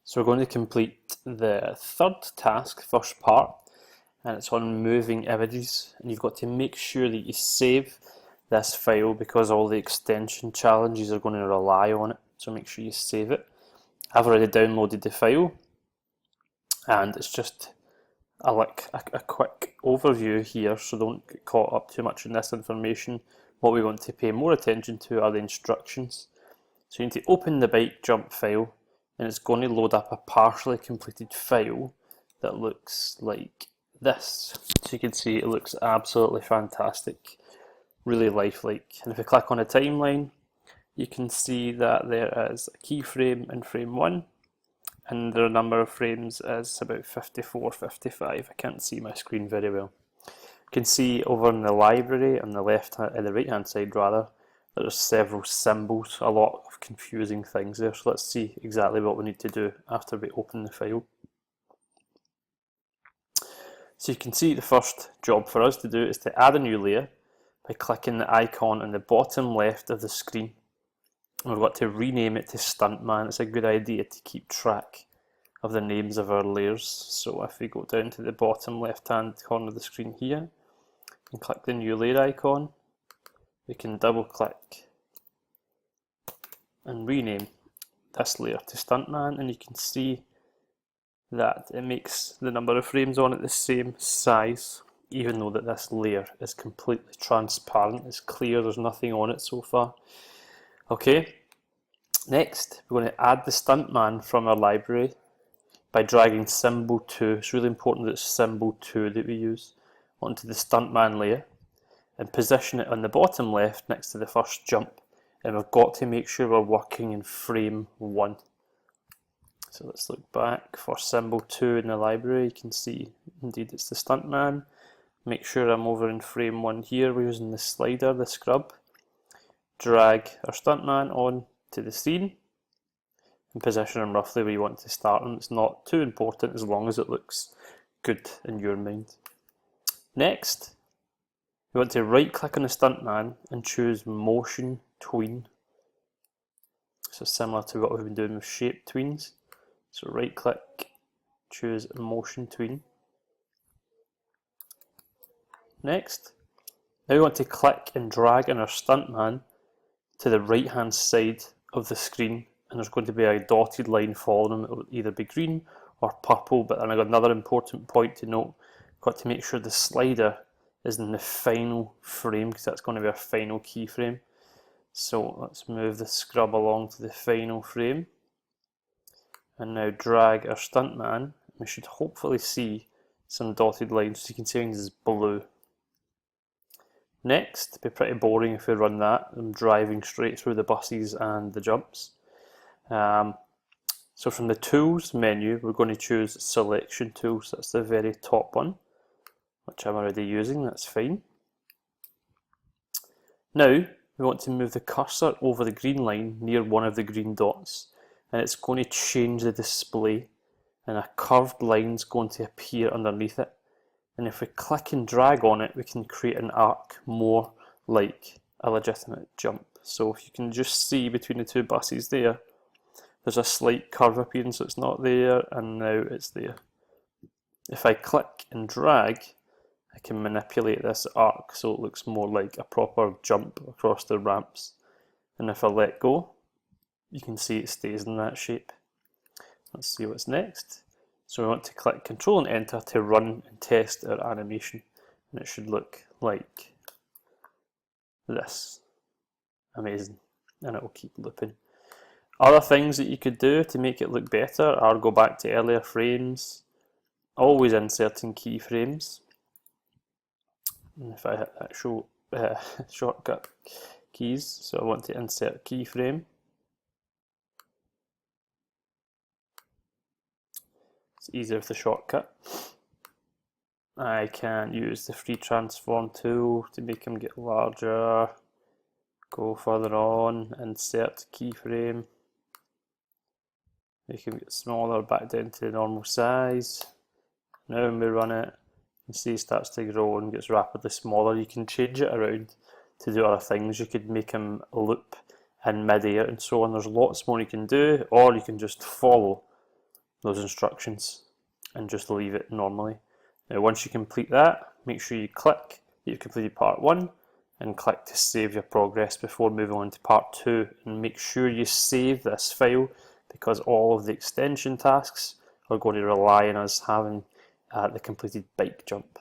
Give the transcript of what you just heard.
So we're going to complete the third task, first part, and it's on moving images. And you've got to make sure that you save this file because all the extension challenges are going to rely on it. So make sure you save it. I've already downloaded the file, and it's just a quick overview here, so don't get caught up too much in this information. What we want to pay more attention to are the instructions. So you need to open the bike jump file, and it's going to load up a partially completed file that looks like this. So you can see it looks absolutely fantastic, really lifelike. And if you click on a timeline, you can see that there is a keyframe in frame 1, and the number of frames is about 54, 55. I can't see my screen very well. You can see over in the library on the right hand side rather, there's several symbols, a lot of confusing things there. So let's see exactly what we need to do after we open the file. So you can see the first job for us to do is to add a new layer by clicking the icon in the bottom left of the screen. And we've got to rename it to Stuntman. It's a good idea to keep track of the names of our layers. So if we go down to the bottom left hand corner of the screen here and click the new layer icon, we can double click and rename this layer to Stuntman, and you can see that it makes the number of frames on it the same size, even though that this layer is completely transparent. It's clear, there's nothing on it so far. Okay, next we're going to add the Stuntman from our library by dragging symbol 2. It's really important that it's symbol 2 that we use onto the Stuntman layer, and position it on the bottom left next to the first jump, and we've got to make sure we're working in frame 1. So let's look back for symbol 2 in the library. You can see indeed it's the Stuntman. Make sure I'm over in frame 1 here. We're using the slider, the scrub. Drag our Stuntman on to the scene and position him roughly where you want to start him. It's not too important as long as it looks good in your mind. Next, we want to right click on the Stuntman and choose Motion Tween. So similar to what we've been doing with shape tweens. So right click, choose Motion Tween. Next, now we want to click and drag on our Stuntman to the right hand side of the screen, and there's going to be a dotted line following him. It will either be green or purple, but then I've got another important point to note. We've got to make sure the slider is in the final frame, because that's going to be our final keyframe. So let's move the scrub along to the final frame, and now drag our Stuntman. We should hopefully see some dotted lines, so you can see this is blue. Next, it'd be pretty boring if we run that. I'm driving straight through the buses and the jumps. So from the Tools menu, we're going to choose Selection Tools. That's the very top one, which I'm already using, that's fine. Now, we want to move the cursor over the green line near one of the green dots, and it's going to change the display, and a curved line is going to appear underneath it. And if we click and drag on it, we can create an arc more like a legitimate jump. So if you can just see between the two buses there, there's a slight curve appearing, so it's not there, and now it's there. If I click and drag, I can manipulate this arc so it looks more like a proper jump across the ramps. And if I let go, you can see it stays in that shape. Let's see what's next. So we want to click Control and Enter to run and test our animation, and it should look like this. Amazing, and it will keep looping. Other things that you could do to make it look better are go back to earlier frames, always inserting keyframes. And if I hit actual shortcut keys, so I want to insert keyframe. It's easier with the shortcut. I can use the free transform tool to make them get larger, go further on, insert keyframe, make them get smaller, back down to the normal size. Now when we run it, you see it starts to grow and gets rapidly smaller. You can change it around to do other things. You could make them loop in mid-air and so on. There's lots more you can do, or you can just follow those instructions and just leave it normally. Now once you complete that, make sure you click that you've completed part 1 and click to save your progress before moving on to part 2, and make sure you save this file because all of the extension tasks are going to rely on us having the completed bike jump.